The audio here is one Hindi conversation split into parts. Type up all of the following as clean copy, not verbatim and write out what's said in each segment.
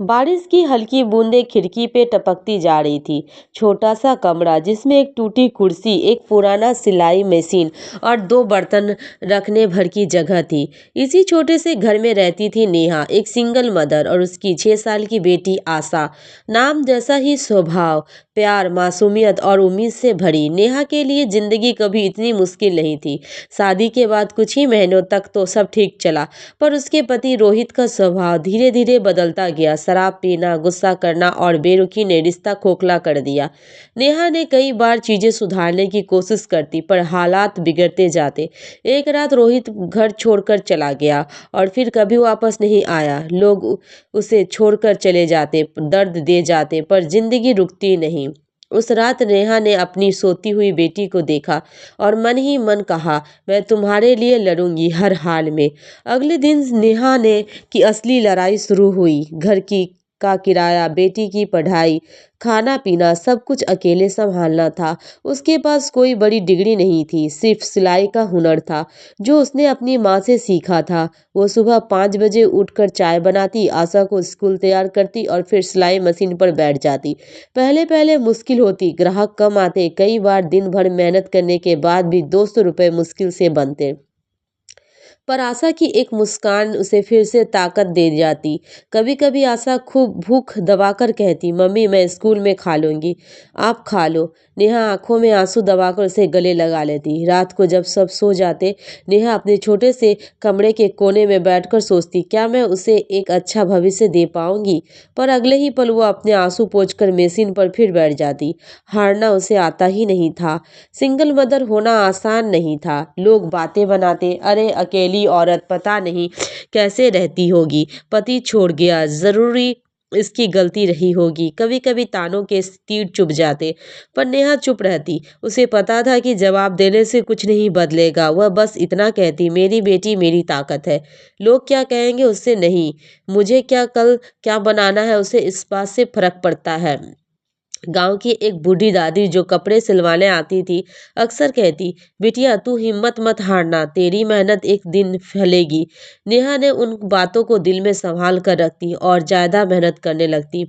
बारिश की हल्की बूंदें खिड़की पे टपकती जा रही थी। छोटा सा कमरा जिसमें एक टूटी कुर्सी, एक पुराना सिलाई मशीन और दो बर्तन रखने भर की जगह थी। इसी छोटे से घर में रहती थी नेहा, एक सिंगल मदर, और उसकी 6 साल की बेटी आशा। नाम जैसा ही स्वभाव, प्यार, मासूमियत और उम्मीद से भरी। नेहा के लिए जिंदगी कभी इतनी मुश्किल नहीं थी। शादी के बाद कुछ ही महीनों तक तो सब ठीक चला, पर उसके पति रोहित का स्वभाव धीरे धीरे बदलता गया। शराब पीना, गुस्सा करना और बेरुखी ने रिश्ता खोखला कर दिया। नेहा ने कई बार चीजें सुधारने की कोशिश करती, पर हालात बिगड़ते जाते। एक रात रोहित घर छोड़कर चला गया और फिर कभी वापस नहीं आया। लोग उसे छोड़कर चले जाते, दर्द दे जाते, पर जिंदगी रुकती नहीं। उस रात नेहा ने अपनी सोती हुई बेटी को देखा और मन ही मन कहा, मैं तुम्हारे लिए लड़ूंगी हर हाल में। अगले दिन नेहा ने की असली लड़ाई शुरू हुई। घर की का किराया, बेटी की पढ़ाई, खाना पीना, सब कुछ अकेले संभालना था। उसके पास कोई बड़ी डिग्री नहीं थी, सिर्फ सिलाई का हुनर था जो उसने अपनी माँ से सीखा था। वो सुबह 5 बजे उठकर चाय बनाती, आशा को स्कूल तैयार करती और फिर सिलाई मशीन पर बैठ जाती। पहले पहले मुश्किल होती, ग्राहक कम आते, कई बार दिन भर मेहनत करने के बाद भी 200 रुपये मुश्किल से बनते, पर आशा की एक मुस्कान उसे फिर से ताकत दे जाती। कभी कभी आशा खूब भूख दबाकर कहती, मम्मी मैं स्कूल में खा लूंगी, आप खा लो। नेहा आंखों में आंसू दबाकर उसे गले लगा लेती। रात को जब सब सो जाते, नेहा अपने छोटे से कमरे के कोने में बैठकर सोचती, क्या मैं उसे एक अच्छा भविष्य दे पाऊंगी। पर अगले ही पल वो अपने आंसू पोंछकर मशीन पर फिर बैठ जाती। हारना उसे आता ही नहीं था। सिंगल मदर होना आसान नहीं था। लोग बातें बनाते, अरे अकेली औरत पता नहीं कैसे रहती होगी, पति छोड़ गया, जरूरी इसकी गलती रही होगी। कभी कभी तानों के तीर चुभ जाते, पर नेहा चुप रहती। उसे पता था कि जवाब देने से कुछ नहीं बदलेगा। वह बस इतना कहती, मेरी बेटी मेरी ताकत है, लोग क्या कहेंगे उससे नहीं, मुझे क्या कल क्या बनाना है उसे इस बात से फर्क पड़ता है। गांव की एक बूढ़ी दादी जो कपड़े सिलवाने आती थी, अक्सर कहती, बिटिया तू हिम्मत मत हारना, तेरी मेहनत एक दिन फलेगी। नेहा ने उन बातों को दिल में संभाल कर रखती और ज्यादा मेहनत करने लगती।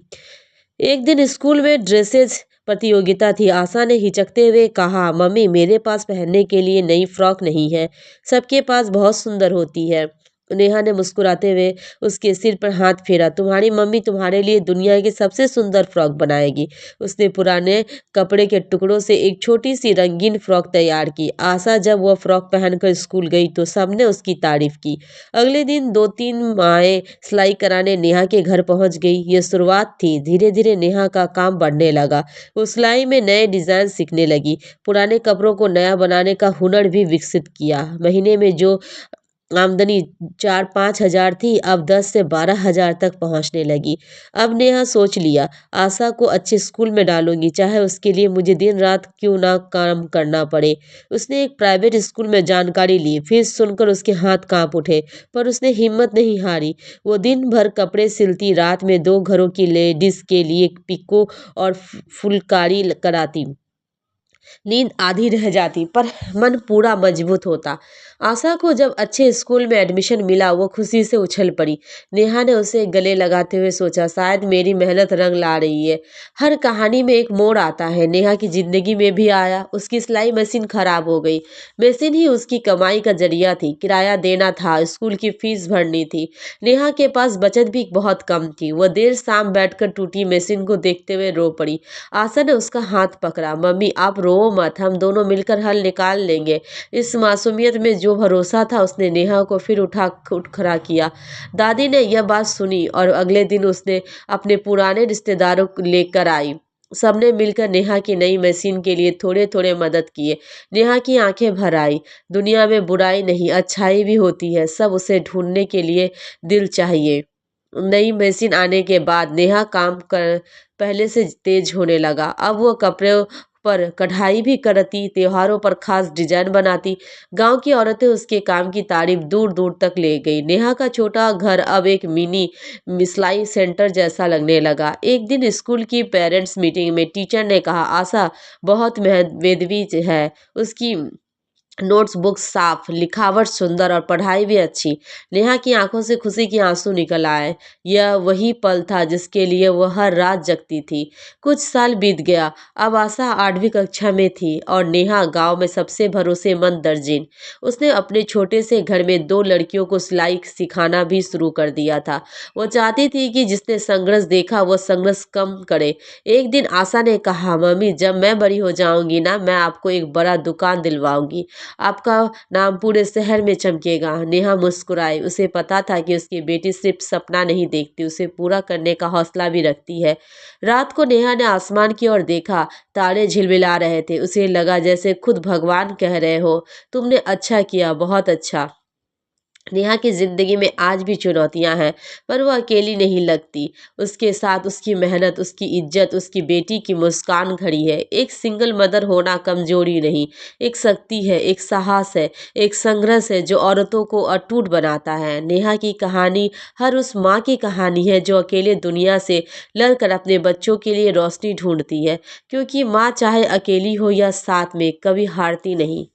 एक दिन स्कूल में ड्रेसेस प्रतियोगिता थी। आशा ने हिचकते हुए कहा, मम्मी मेरे पास पहनने के लिए नई फ्रॉक नहीं है, सबके पास बहुत सुंदर होती है। नेहा ने मुस्कुराते हुए उसके सिर पर हाथ फेरा, तुम्हारी मम्मी तुम्हारे लिए दुनिया की सबसे सुंदर फ्रॉक बनाएगी। उसने पुराने कपड़े के टुकड़ों से एक छोटी सी रंगीन फ्रॉक तैयार की। आशा जब वह फ्रॉक पहनकर स्कूल गई तो सबने उसकी तारीफ की। अगले दिन 2-3 माएँ सिलाई कराने नेहा के घर पहुंच गई। ये शुरुआत थी, धीरे धीरे नेहा का काम बढ़ने लगा। वो सिलाई में नए डिजाइन सीखने लगी, पुराने कपड़ों को नया बनाने का हुनर भी विकसित किया। महीने में जो आमदनी 4-5 हजार थी, अब 10 से 12 हजार तक पहुंचने लगी। अब नेहा सोच लिया, आशा को अच्छे स्कूल में डालूंगी, चाहे उसके लिए मुझे दिन रात क्यों ना काम करना पड़े। उसने एक प्राइवेट स्कूल में जानकारी ली। फीस सुनकर उसके हाथ कांप उठे, पर उसने हिम्मत नहीं हारी। वो दिन भर कपड़े सिलती, रात में 2 घरों की लेडीज के लिए पिको और फुलकारी कराती। नींद आधी रह जाती, पर मन पूरा मजबूत होता। आशा को जब अच्छे स्कूल में एडमिशन मिला, वो खुशी से उछल पड़ी। नेहा ने उसे गले लगाते हुए सोचा, शायद मेरी मेहनत रंग ला रही है। हर कहानी में एक मोड़ आता है। नेहा की जिंदगी में भी आया। उसकी सिलाई मशीन खराब हो गई। मशीन ही उसकी कमाई का जरिया थी। किराया देना था, स्कूल की फीस भरनी थी। नेहा के पास बचत भी बहुत कम थी। वह देर शाम बैठकर टूटी मशीन को देखते हुए रो पड़ी। आशा ने उसका हाथ पकड़ा, मम्मी आप रो मत, हम दोनों मिलकर हल निकाल लेंगे। इस मासूमियत में जो भरोसा था, उसने नेहा को फिर उठ खड़ा किया। दादी ने यह बात सुनी और अगले दिन उसने अपने पुराने रिश्तेदारों को लेकर आई। सबने मिलकर नेहा की नई मशीन के लिए थोड़े थोड़े मदद किए। नेहा की आंखें भर आई। दुनिया में बुराई नहीं, अच्छाई भी होती है, सब उसे ढूंढने के लिए दिल चाहिए। नई मशीन आने के बाद नेहा काम कर पहले से तेज होने लगा। अब वो कपड़े पर कढ़ाई भी करती, त्योहारों पर खास डिजाइन बनाती। गांव की औरतें उसके काम की तारीफ दूर दूर तक ले गई। नेहा का छोटा घर अब एक मिनी सिलाई सेंटर जैसा लगने लगा। एक दिन स्कूल की पेरेंट्स मीटिंग में टीचर ने कहा, आशा बहुत मेधावी है, उसकी नोट्स बुक्स साफ, लिखावट सुंदर और पढ़ाई भी अच्छी। नेहा की आंखों से खुशी के आंसू निकल आए। यह वही पल था जिसके लिए वह हर रात जगती थी। कुछ साल बीत गया। अब आशा 8वीं कक्षा में थी और नेहा गांव में सबसे भरोसेमंद दर्जिन। उसने अपने छोटे से घर में 2 लड़कियों को सिलाई सिखाना भी शुरू कर दिया था। वो चाहती थी कि जिसने संघर्ष देखा वह संघर्ष कम करे। एक दिन आशा ने कहा, मम्मी, जब मैं बड़ी हो जाऊंगी ना, मैं आपको एक बड़ा दुकान दिलवाऊंगी। आपका नाम पूरे शहर में चमकेगा। नेहा मुस्कुराई। उसे पता था कि उसकी बेटी सिर्फ सपना नहीं देखती, उसे पूरा करने का हौसला भी रखती है। रात को नेहा ने आसमान की ओर देखा। तारे झिलमिला रहे थे। उसे लगा जैसे खुद भगवान कह रहे हो, तुमने अच्छा किया, बहुत अच्छा। नेहा की जिंदगी में आज भी चुनौतियां हैं, पर वो अकेली नहीं लगती। उसके साथ उसकी मेहनत, उसकी इज्जत, उसकी बेटी की मुस्कान खड़ी है। एक सिंगल मदर होना कमजोरी नहीं, एक शक्ति है, एक साहस है, एक संघर्ष है जो औरतों को अटूट बनाता है। नेहा की कहानी हर उस माँ की कहानी है जो अकेले दुनिया से लड़कर अपने बच्चों के लिए रोशनी ढूंढती है, क्योंकि माँ चाहे अकेली हो या साथ में, कभी हारती नहीं।